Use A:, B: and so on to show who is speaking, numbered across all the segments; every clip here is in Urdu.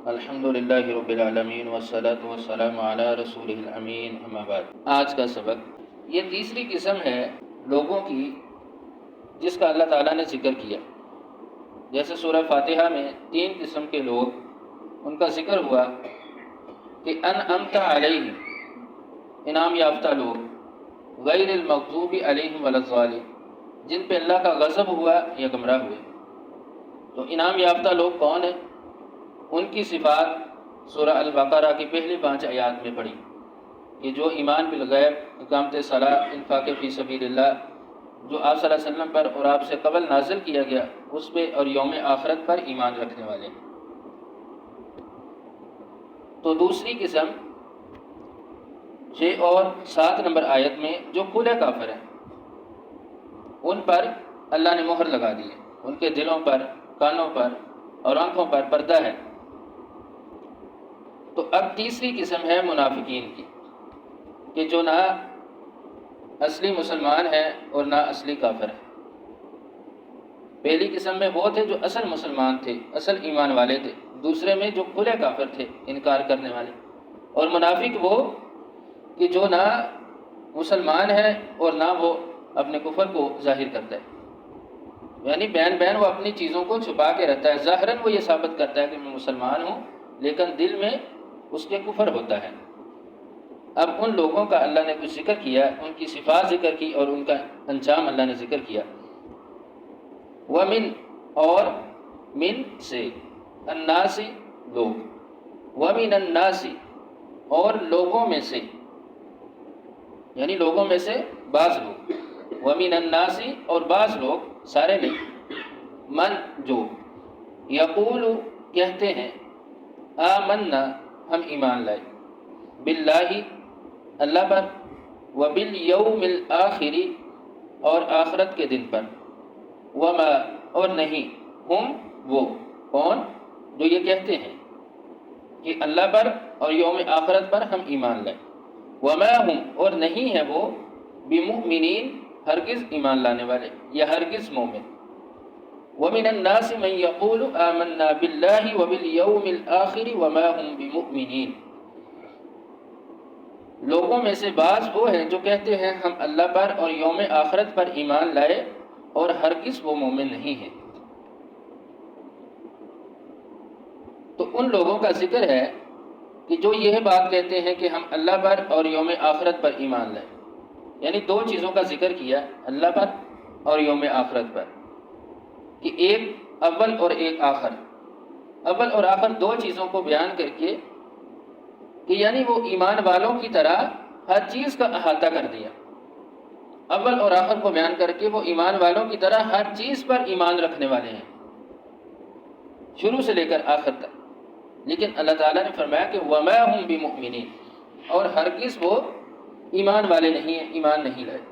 A: الحمدللہ رب العالمین والصلاة والسلام علی رسولہ الامین، اما بعد۔ آج کا سبق یہ تیسری قسم ہے لوگوں کی جس کا اللہ تعالیٰ نے ذکر کیا۔ جیسے سورہ فاتحہ میں 3 قسم کے لوگ ان کا ذکر ہوا کہ انعمت علیہم، انعام یافتہ لوگ، غیر المغضوب علیہم ولا الضالین، جن پہ اللہ کا غضب ہوا یا گمراہ ہوئے۔ تو انعام یافتہ لوگ کون ہیں؟ ان کی صفات سورہ البقرہ کی پہلی 5 آیات میں پڑھی کہ جو ایمان بالغیب، اقامت صلاۃ، انفاق فی سبیل اللہ، جو آپ صلی اللہ علیہ وسلم پر اور آپ سے قبل نازل کیا گیا اس پہ اور یوم آخرت پر ایمان رکھنے والے ہیں۔ تو دوسری قسم 6 اور 7 نمبر آیت میں جو کھلے کافر ہیں، ان پر اللہ نے مہر لگا دی ہے، ان کے دلوں پر، کانوں پر اور آنکھوں پر پردہ ہے۔ تو اب تیسری قسم ہے منافقین کی، کہ جو نہ اصلی مسلمان ہیں اور نہ اصلی کافر ہیں۔ پہلی قسم میں وہ تھے جو اصل مسلمان تھے، اصل ایمان والے تھے، دوسرے میں جو کھلے کافر تھے، انکار کرنے والے، اور منافق وہ کہ جو نہ مسلمان ہے اور نہ وہ اپنے کفر کو ظاہر کرتا ہے، یعنی بین وہ اپنی چیزوں کو چھپا کے رہتا ہے، ظاہراً وہ یہ ثابت کرتا ہے کہ میں مسلمان ہوں، لیکن دل میں اس کے کفر ہوتا ہے۔ اب ان لوگوں کا اللہ نے کچھ ذکر کیا، ان کی صفات ذکر کی اور ان کا انجام اللہ نے ذکر کیا۔ وَمِن، اور من سے، الناس لوگ، وَمِنَ النَّاسِ اور لوگوں میں سے، یعنی لوگوں میں سے بعض لوگ، وَمِنَ النَّاسِ اور بعض لوگ، سارے نہیں، من جو، یقول کہتے ہیں، آمنا ہم ایمان لائے، باللہ اللہ پر، وبالیوم الآخر اور آخرت کے دن پر، وما اور نہیں، ہم وہ کون جو یہ کہتے ہیں کہ اللہ پر اور یوم آخرت پر ہم ایمان لائے، وما ہم اور نہیں ہیں وہ، بمؤمنین ہرگز ایمان لانے والے یا ہرگز مومن۔ وَمِنَ النَّاسِ مَن يَقُولُ آمَنَّا بِاللَّهِ وَبِالْيَوْمِ الْآخِرِ وَمَا هُمْ بِمُؤْمِنِينَ، لوگوں میں سے بعض وہ ہیں جو کہتے ہیں ہم اللہ پر اور یوم آخرت پر ایمان لائے اور ہرگز وہ مومن نہیں ہیں۔ تو ان لوگوں کا ذکر ہے کہ جو یہ بات کہتے ہیں کہ ہم اللہ پر اور یوم آخرت پر ایمان لائے، یعنی 2 چیزوں کا ذکر کیا، اللہ پر اور یوم آخرت پر، کہ ایک اول اور ایک آخر، اول اور آخر 2 چیزوں کو بیان کر کے کہ یعنی وہ ایمان والوں کی طرح ہر چیز کا احاطہ کر دیا، اول اور آخر کو بیان کر کے وہ ایمان والوں کی طرح ہر چیز پر ایمان رکھنے والے ہیں، شروع سے لے کر آخر تک۔ لیکن اللہ تعالیٰ نے فرمایا کہ وما ہم بمؤمنین، اور ہرگز وہ ایمان والے نہیں ہیں، ایمان نہیں لائے۔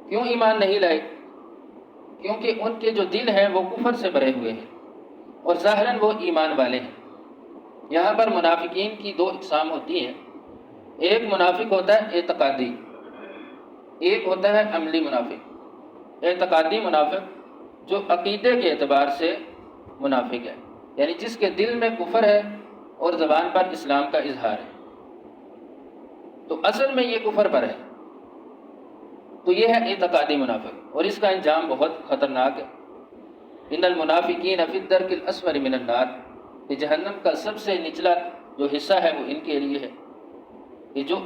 A: کیوں ایمان نہیں لائے؟ کیونکہ ان کے جو دل ہیں وہ کفر سے بھرے ہوئے ہیں اور ظاہراً وہ ایمان والے ہیں۔ یہاں پر منافقین کی 2 اقسام ہوتی ہیں، ایک منافق ہوتا ہے اعتقادی، ایک ہوتا ہے عملی منافق۔ اعتقادی منافق جو عقیدے کے اعتبار سے منافق ہے، یعنی جس کے دل میں کفر ہے اور زبان پر اسلام کا اظہار ہے، تو اصل میں یہ کفر پر ہے، تو یہ ہے اعتقادی منافق، اور اس کا انجام بہت خطرناک ہے۔ ان المنافقین فی الدرک الاسفل من النار، کہ جہنم کا سب سے نچلا جو حصہ ہے وہ ان کے لیے ہے، کہ جو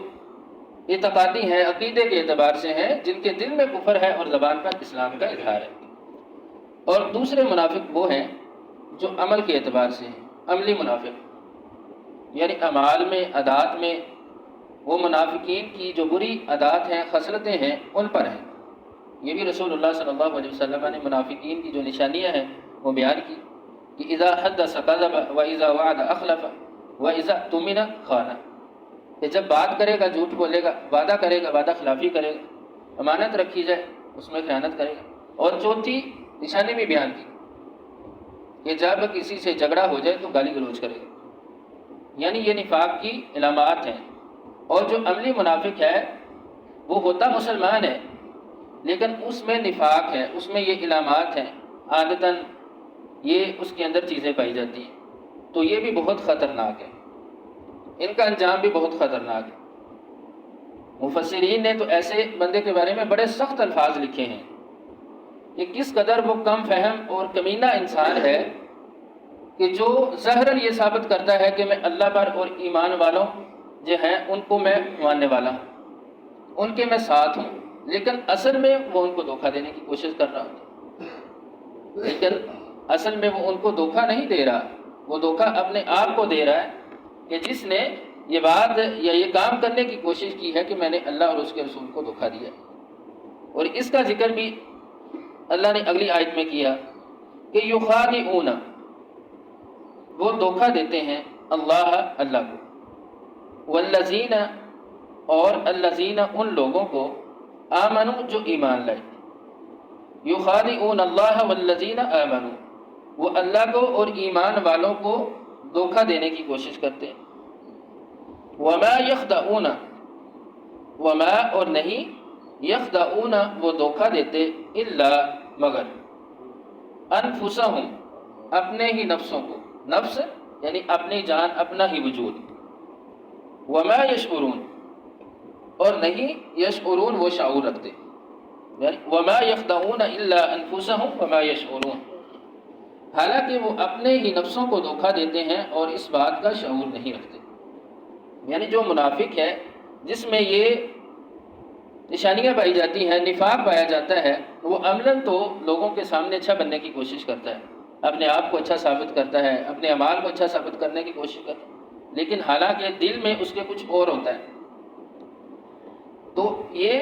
A: اعتقادی ہیں، عقیدے کے اعتبار سے ہیں، جن کے دل میں کفر ہے اور زبان پر اسلام کا اظہار ہے۔ اور دوسرے منافق وہ ہیں جو عمل کے اعتبار سے ہیں، عملی منافق، یعنی اعمال میں، عادات میں، وہ منافقین کی جو بری عادات ہیں، خصلتیں ہیں، ان پر ہیں۔ یہ بھی رسول اللہ صلی اللہ علیہ وسلم نے منافقین کی جو نشانیاں ہیں وہ بیان کی کہ اذا حدث کذب واذا وعد اخلف واذا اؤتمن خان، کہ جب بات کرے گا جھوٹ بولے گا، وعدہ کرے گا وعدہ خلافی کرے گا، امانت رکھی جائے اس میں خیانت کرے گا۔ اور چوتھی نشانی بھی بیان کی کہ جب کسی سے جھگڑا ہو جائے تو گالی گلوچ کرے گا، یعنی یہ نفاق کی علامات ہیں۔ اور جو عملی منافق ہے وہ ہوتا مسلمان ہے لیکن اس میں نفاق ہے، اس میں یہ علامات ہیں، عادتاً یہ اس کے اندر چیزیں پائی جاتی ہیں۔ تو یہ بھی بہت خطرناک ہے، ان کا انجام بھی بہت خطرناک ہے۔ مفسرین نے تو ایسے بندے کے بارے میں بڑے سخت الفاظ لکھے ہیں کہ کس قدر وہ کم فہم اور کمینہ انسان ہے کہ جو ظاہراً یہ ثابت کرتا ہے کہ میں اللہ پر اور ایمان والوں جو ہیں ان کو میں ماننے والا ہوں، ان کے میں ساتھ ہوں، لیکن اصل میں وہ ان کو دھوکہ دینے کی کوشش کر رہا ہوتا ہے۔ لیکن اصل میں وہ ان کو دھوکہ نہیں دے رہا، وہ دھوکہ اپنے آپ کو دے رہا ہے کہ جس نے یہ بات یا یہ کام کرنے کی کوشش کی ہے کہ میں نے اللہ اور اس کے رسول کو دھوکہ دیا۔ اور اس کا ذکر بھی اللہ نے اگلی آیت میں کیا کہ یخادعون، وہ دھوکہ دیتے ہیں اللہ کو، والذین، اور الذین ان لوگوں کو، آمنوا جو ایمان لائے، یخادعون اللہ والذین آمنوا، وہ اللہ کو اور ایمان والوں کو دھوکہ دینے کی کوشش کرتے ہیں۔ وما یخدعون، وما اور نہیں، یخدعون وہ دھوکہ دیتے، الا مگر، انفسہم اپنے ہی نفسوں کو، نفس یعنی اپنی جان، اپنا ہی وجود، وما یشعرون اور نہیں یشعرون وہ شعور رکھتے، یعنی وما یخدعون الا انفسہم وما یشعرون، حالانکہ وہ اپنے ہی نفسوں کو دھوکہ دیتے ہیں اور اس بات کا شعور نہیں رکھتے۔ یعنی جو منافق ہے جس میں یہ نشانیاں پائی جاتی ہیں، نفاق پایا جاتا ہے، وہ عملاً تو لوگوں کے سامنے اچھا بننے کی کوشش کرتا ہے، اپنے آپ کو اچھا ثابت کرتا ہے، اپنے اعمال کو اچھا ثابت کرنے کی کوشش کرتا ہے، لیکن حالانکہ دل میں اس کے کچھ اور ہوتا ہے۔ تو یہ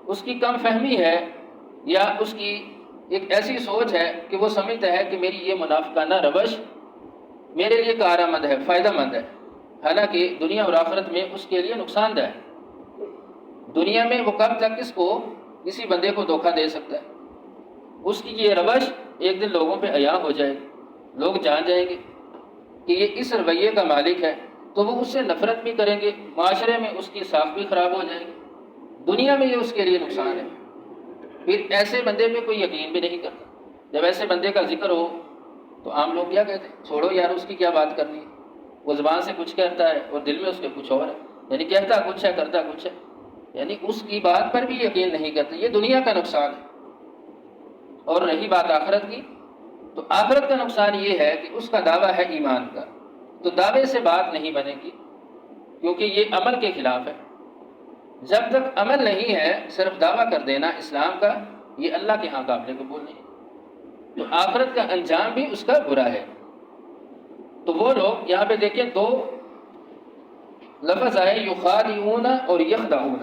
A: اس کی کم فہمی ہے یا اس کی ایک ایسی سوچ ہے کہ وہ سمجھتا ہے کہ میری یہ منافقانہ روش میرے لیے کارآمد ہے، فائدہ مند ہے، حالانکہ دنیا اور آخرت میں اس کے لیے نقصان دہ ہے۔ دنیا میں وہ کب تک کسی بندے کو دھوکہ دے سکتا ہے؟ اس کی یہ روش ایک دن لوگوں پہ عیاں ہو جائے گی، لوگ جان جائیں گے کہ یہ اس رویے کا مالک ہے، تو وہ اس سے نفرت بھی کریں گے، معاشرے میں اس کی ساکھ بھی خراب ہو جائے گی، دنیا میں یہ اس کے لیے نقصان ہے۔ پھر ایسے بندے پہ کوئی یقین بھی نہیں کرتا۔ جب ایسے بندے کا ذکر ہو تو عام لوگ کیا کہتے ہیں؟ چھوڑو یار، اس کی کیا بات کرنی ہے، وہ زبان سے کچھ کہتا ہے اور دل میں اس کے کچھ اور ہے، یعنی کہتا کچھ ہے کرتا کچھ ہے، یعنی اس کی بات پر بھی یقین نہیں کرتے۔ یہ دنیا کا نقصان ہے۔ اور رہی بات آخرت کی، تو آخرت کا نقصان یہ ہے کہ اس کا دعویٰ ہے ایمان کا، تو دعوے سے بات نہیں بنے گی کیونکہ یہ عمل کے خلاف ہے۔ جب تک عمل نہیں ہے، صرف دعویٰ کر دینا اسلام کا، یہ اللہ کے ہاں قابل قبول نہیں، تو آخرت کا انجام بھی اس کا برا ہے۔ تو وہ لوگ یہاں پہ دیکھیں دو لفظ آئے، یخادعون اور یخدعون،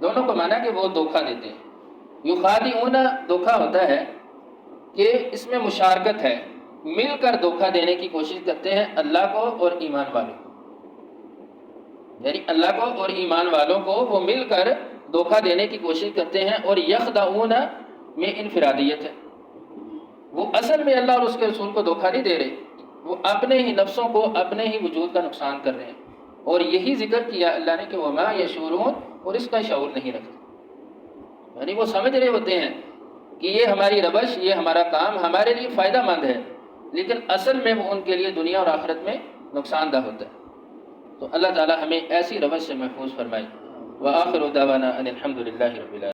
A: دونوں کو مانا کہ وہ دھوکہ دیتے ہیں۔ یخادعون دھوکہ ہوتا ہے کہ اس میں مشارکت ہے، مل کر دھوکہ دینے کی کوشش کرتے ہیں اللہ کو اور ایمان والوں کو، یعنی اللہ کو اور ایمان والوں کو وہ مل کر دھوکہ دینے کی کوشش کرتے ہیں۔ اور یخدعون میں انفرادیت ہے، وہ اصل میں اللہ اور اس کے رسول کو دھوکہ نہیں دے رہے، وہ اپنے ہی نفسوں کو، اپنے ہی وجود کا نقصان کر رہے ہیں۔ اور یہی ذکر کیا اللہ نے کہ وما یشعرون، اور اس کا شعور نہیں رکھتے، یعنی وہ سمجھ رہے ہوتے ہیں کہ یہ ہماری روش، یہ ہمارا کام ہمارے لیے فائدہ مند ہے، لیکن اصل میں وہ ان کے لیے دنیا اور آخرت میں نقصان دہ ہوتا ہے۔ تو اللہ تعالی ہمیں ایسی روش سے محفوظ فرمائے۔ وآخر دعوانا ان الحمد للہ رب العالمین۔